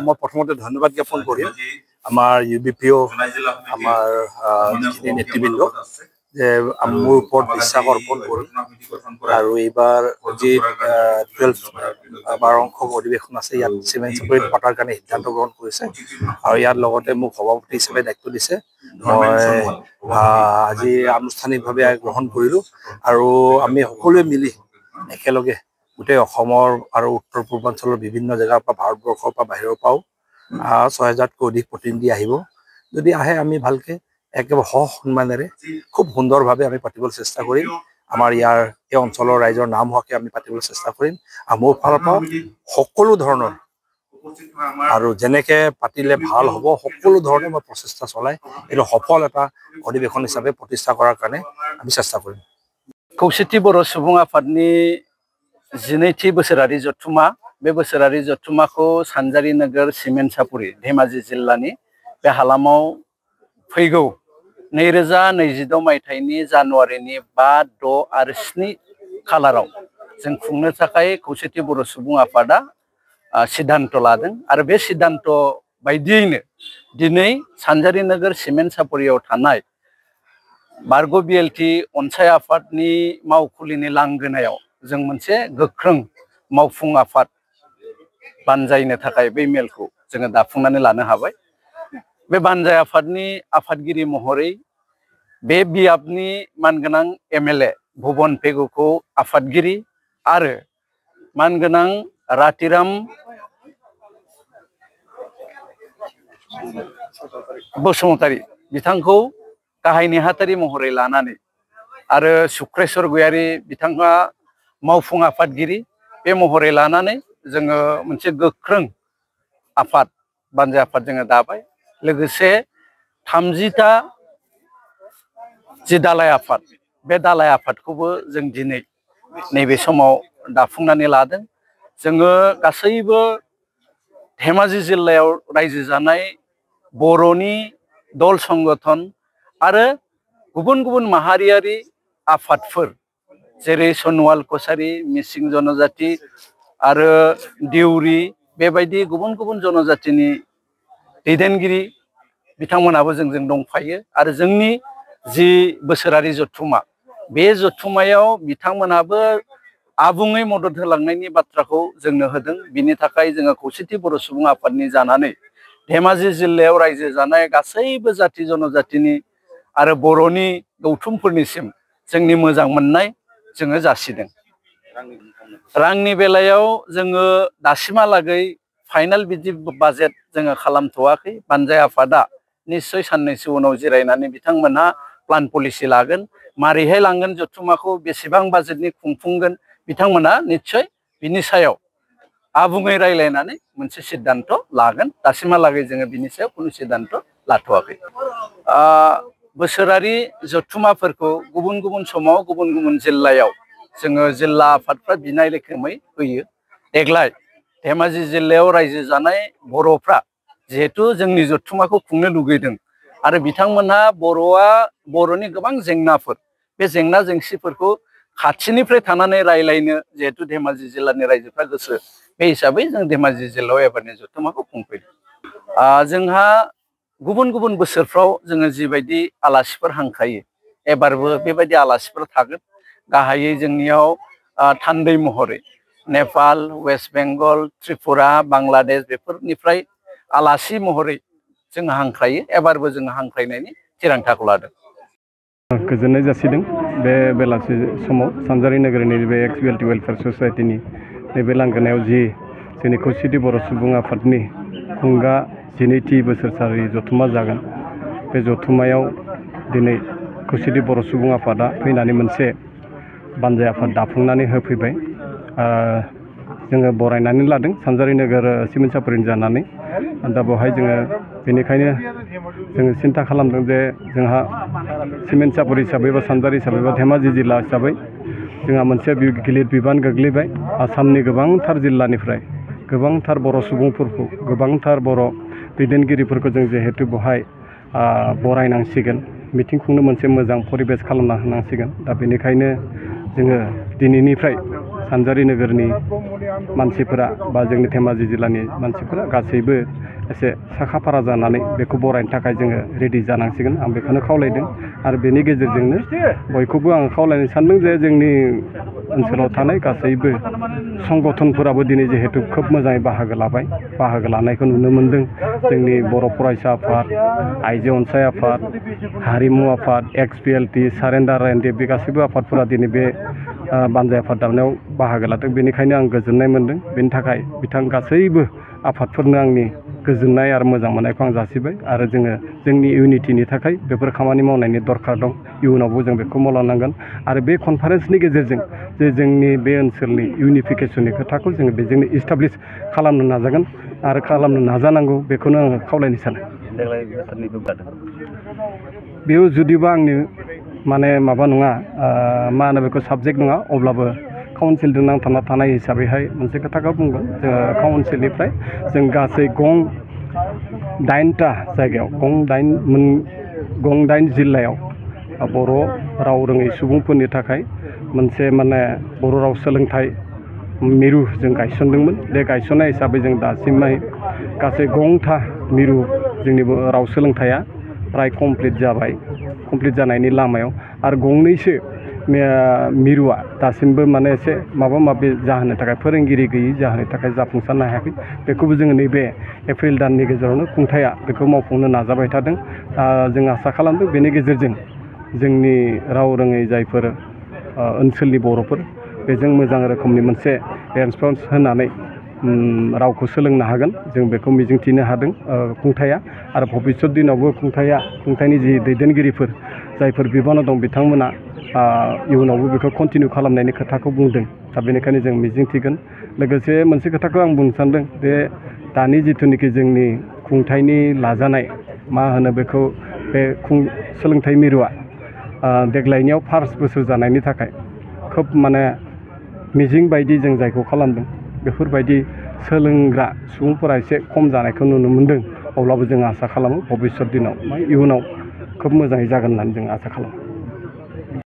মই প্ৰথমতে ধন্যবাদ জ্ঞাপন কৰিম আমাৰ ইউবিপিও আমাৰ যিখিনি নেতৃবৃন্দ যে মোৰ ওপৰত বিশ্বাস অৰ্পণ কৰি আৰু এইবাৰ যি 12 অধিৱেশন আছে ইয়াত চিমেণ্ট চাপৰিত পতাৰ কাৰণে সিদ্ধান্ত গ্ৰহণ কৰিছে আৰু ইয়াৰ লগতে মোক সভাপতি হিচাপে দায়িত্ব দিছে। মই আজি আনুষ্ঠানিকভাৱে গ্ৰহণ কৰিলোঁ আৰু আমি সকলোৱে মিলি একেলগে গোটেই অসমৰ আৰু উত্তৰ পূৰ্বাঞ্চলৰ বিভিন্ন জেগাৰ পৰা ভাৰতবৰ্ষৰ পৰা বাহিৰৰ পৰাও ৬,০০০তকৈ অধিক প্ৰতিনিধি আহিব। যদি আহে আমি ভালকে একেবাৰে সন্মানেৰে খুব সুন্দৰভাৱে আমি পাতিবলৈ চেষ্টা কৰিম। আমাৰ ইয়াৰ এই অঞ্চলৰ ৰাইজৰ নাম হোৱাকে আমি পাতিবলৈ চেষ্টা কৰিম আৰু মোৰ ফালৰ পৰা সকলো ধৰণৰ আৰু যেনেকে পাতিলে ভাল হ'ব সকলো ধৰণে মই প্ৰচেষ্টা চলাই এইটো সফল এটা অধিৱেশন হিচাপে প্ৰতিষ্ঠা কৰাৰ কাৰণে আমি চেষ্টা কৰিম। खौसेथि बर' सुबुं आफादनि 12थि बोसोरारि जथुमा बे बोसोरारि जथुमाखौ सानजारि नोगोर सिमेन्ट सापुरि धेमाजि जिल्लानि बे हालामाव फैगौ 2026 मायथाइनि जानुवारिनि 5, 6 आरो 7 खालाराव जों खुंनो थाखाय खौसेथि बर' सुबुं आफादा सिद्धान्त लादों आरो बे सिद्धान्त बायदियैनो दिनै सानजारि नोगोर सिमेन्ट सापुरियाव थानाय बारग' बिएलटि अनसाय आफादनि मावखुलिनि लांगोनायाव जों मोनसे गोख्रों मावफुं आफाद बानजायनो थाखाय बे मेलखौ जोङो दाफुंनानै लानो हाबाय। बे बानजाय आफादनि आफादगिरि महरै बे बियाबनि मानगोनां एमएलए भुबन पेगुखौ आफादगिरि आरो मानगोनां रातिराम बसुमतारी बिथांखौ गाहाय नेहाथारि महरै लानानै आरो सुक्रेश्वर गयारी बिथाङा मावफुं आफादगिरि बे महरै लानानै जोङो मोनसे गोख्रों आफाद बानजाय आफाद जोङो दाबाय। लोगोसे 30टा जि दालाय आफाद बे दालाय आफादखौबो जों दिनै नैबे समाव दाफुंनानै लादों। जोङो गासैबो धेमाजि जिल्लायाव रायजो जानाय बर'नि दल संगठन आरो गुबुन गुबुन माहारियारि आफादफोर जेरै सनवाल कसारी मिसिं जनजाति आरो देउरि बेबायदि गुबुन गुबुन जनजातिनि दैदेनगिरि बिथांमोनाबो जोंजों दंफायो आरो जोंनि जि बोसोरारि जथुमा बे जथुमायाव बिथांमोनाबो आबुङै मदद होलांनायनि बाथ्राखौ जोंनो होदों। बिनि थाखाय जोङो खौसेथि बर' सुबुं आफादनि जानानै धेमाजि जिल्लायाव रायजो जानाय गासैबो जाति जनजातिनि आरो बर'नि गौथुमफोरनिसिम जोंनि मोजां मोननाय जोङो जासिदों। रांनि बेलायाव जोङो दासिमहालागै फाइनाल बिदि बाजेट जोङो खालामथ'वाखै। बानजाय आफादा निश्चय साननैसो उनाव जिरायनानै बिथांमोनहा प्लान पलिसि लागोन मारैहाय लांगोन जथुमाखौ बेसेबां बाजेटनि खुंफुंगोन बिथांमोना निश्चय बिनि सायाव आबुङै रायलायनानै मोनसे सिद्धान्त लागोन। दासिमहालागै जोङो बिनि सायाव खुनु सिद्धान्त लाथ'वाखै। बोसोरारि जथुमाफोरखौ गुबुन गुबुन समाव गुबुन गुबुन जिल्लायाव जोङो जिल्ला आफादफ्रा बिनाय रोखोमै होयो। देग्लाय धेमाजि जिल्लायाव रायजो जानाय बर'फ्रा जिहेतु जोंनि जथुमाखौ खुंनो लुगैदों आरो बिथांमोनहा बर'नि गोबां जेंनाफोर बे जेंना जेंसिफोरखौ खाथिनिफ्राय थानानै रायलायनो जिहेतु धेमाजि जिल्लानि रायजोफ्रा गोसो बे हिसाबै जों धेमाजि जिल्लायाव एबारनि जथुमाखौ खुंफैदों। जोंहा गुबुन गुबुन बोसोरफ्राव जोङो जिबायदि आलासिफोर हांख्रायो एबारबो बेबायदि आलासिफोर थागोन। गाहायै जोंनियाव थान्दै महरै नेपाल, वेस्ट बेंगल, त्रिपुरा, बांलादेश बेफोरनिफ्राय आलासि महरै जोङो हांख्रायो। एबारबो जोङो हांख्रायनायनि थिरांथाखौ लादों। गोजोननाय जासिदों बे बेलासि समाव सानजारि नोगोरनि बे एक्स बिएलटि वेलफेयार ससाइटिनि नैबे लांगोनायाव जि जोंनि खौसेथि बर' सुबुं आफादनि खुंगा 12थि बोसोरारि जथुमा जागोन। बे जथुमायाव दिनै खौसेथि बर' सुबुं आफादा फैनानै मोनसे बानजाय आफाद दाफुंनानै होफैबाय। जोङो बरायनानै लादों सानजारि नोगोर सिमेन्ट सापुरिनि जानानै। दा बेवहाय जोङो बेनिखायनो जोङो सिन्था खालामदों जे जोंहा सिमेन्ट सापुरि हिसाबै बा सानजारि हिसाबै बा धेमाजि जिल्ला हिसाबै जोंहा मोनसे गिलिर बिबान गोग्लैबाय। आसामनि गोबांथार जिल्लानिफ्राय गोबांथार बर' सुबुंफोरखौ गोबांथार बर' दैदेनगिरिफोरखौ जों जिहेतु बेवहाय बरायनांसिगोन मिटिं खुंनो मोनसे मोजां परिबेस खालामना होनांसिगोन। दा बेनिखायनो जोङो दिनैनिफ्राय सानजारि नोगोरनि मानसिफोरा बा जोंनि धेमाजि जिल्लानि मानसिफोरा गासैबो एसे साखा-फारा जानानै बेखौ बरायनो थाखाय जोङो रेडि जानांसिगोन आं बेखौनो खावलायदों आरो बेनि गेजेरजोंनो बयखौबो आं खावलायनो सानदों जे जोंनि ओनसोलाव थानाय गासैबो संगठनफोराबो दिनै जिहेतु खोब मोजाङै बाहागो लानायखौ नुनो मोनदों जोंनि बर' फरायसा आफाद आइजो अनसाय आफाद हारिमु आफाद XPLT सारेन्डार NDF बे गासैबो आफादफोरा दिनै बे बानजाय आफाद दानायाव बाहागो लादों बेनिखायनो आं गोजोननाय मोनदों बेनि थाखाय बिथां गासैबो आफादफोरनो आंनि गोजोननाय आरो मोजां मोननायखौ आं जासिबाय आरो जोङो जोंनि इउनिटिनि थाखाय बेफोर खामानि मावनायनि दरखार दं इयुनावबो जों बेखौ मावलांनांगोन आरो बे कनफारेन्सनि गेजेरजों जे जोंनि बे ओनसोलनि इउनिफिकेसननि खोथाखौ जोङो बेजोंनो इस्टाब्लिश खालामनो नाजागोन आरो खालामनो नाजानांगौ बेखौनो आङो खावलायनो सानो बेयाव जुदिबा आंनि माने माबा नङा मा होनो बेखौ साबजेक्ट नङा अब्लाबो काउन्सिलजों नांथाबना थानाय हिसाबैहाय मोनसे खोथाखौ बुंगोन जोङो काउन्सिलनिफ्राय जों गासै गं 8टा जायगायाव गं 8 जिल्लायाव बर' राव रोङै सुबुंफोरनि थाखाय मोनसे माने बर' राव सोलोंथाइ मिरु जों गायसनदोंमोन बे गायसननाय हिसाबै जों दासिमहाय गासै गंथा मिरु जोंनि राव सोलोंथाइया प्राय कमप्लिट जानायनि लामायाव आरो गंनैसो मिरुआ दासिमबो माने एसे माबा माबि जाहोनो थाखाय फोरोंगिरि गैयै जाहोनो थाखाय जाफुंसारनो हायाखै बेखौबो जोङो नैबे एप्रिल दाननि गेजेरावनो खुंथाया बेखौ मावफुंनो नाजाबाय थादों जों आसा खालामदों बेनि गेजेरजों जोंनि राव रोङै जायफोर ओनसोलनि बर'फोर बेजों मोजां रोखोमनि मोनसे रेसपन्स होनानै रावखौ सोलोंनो हागोन जों बेखौ मिजिंथिनो हादों खुंथाया आरो भबिष्यत दिनावबो खुंथायनि जि दैदेनगिरिफोर जायफोर बिबानाव दं बिथांमोना इयुनावबो बेखौ कन्टिनिउ खालामनायनि खोथाखौ बुंदों दा बेनिखायनो जों मिजिंथिगोन लोगोसे मोनसे खोथाखौ आं बुंनो सानदों बे दानि जिथुनिखि जोंनि खुंथायनि लाजानाय मा होनो बेखौ बे सोलोंथाइ मिरुआ देग्लायनियाव फार्स्ट बोसोर जानायनि थाखाय खोब माने मिजिं बायदि जों जायखौ खालामदों बेफोरबायदि सोलोंग्रा सुबुंफोरा एसे खम जानायखौ नुनो मोनदों अब्लाबो जों आसा खालामो भबिष्यत दिनाव इयुनाव खोब मोजाङै जागोन होननानै जों आसा खालामो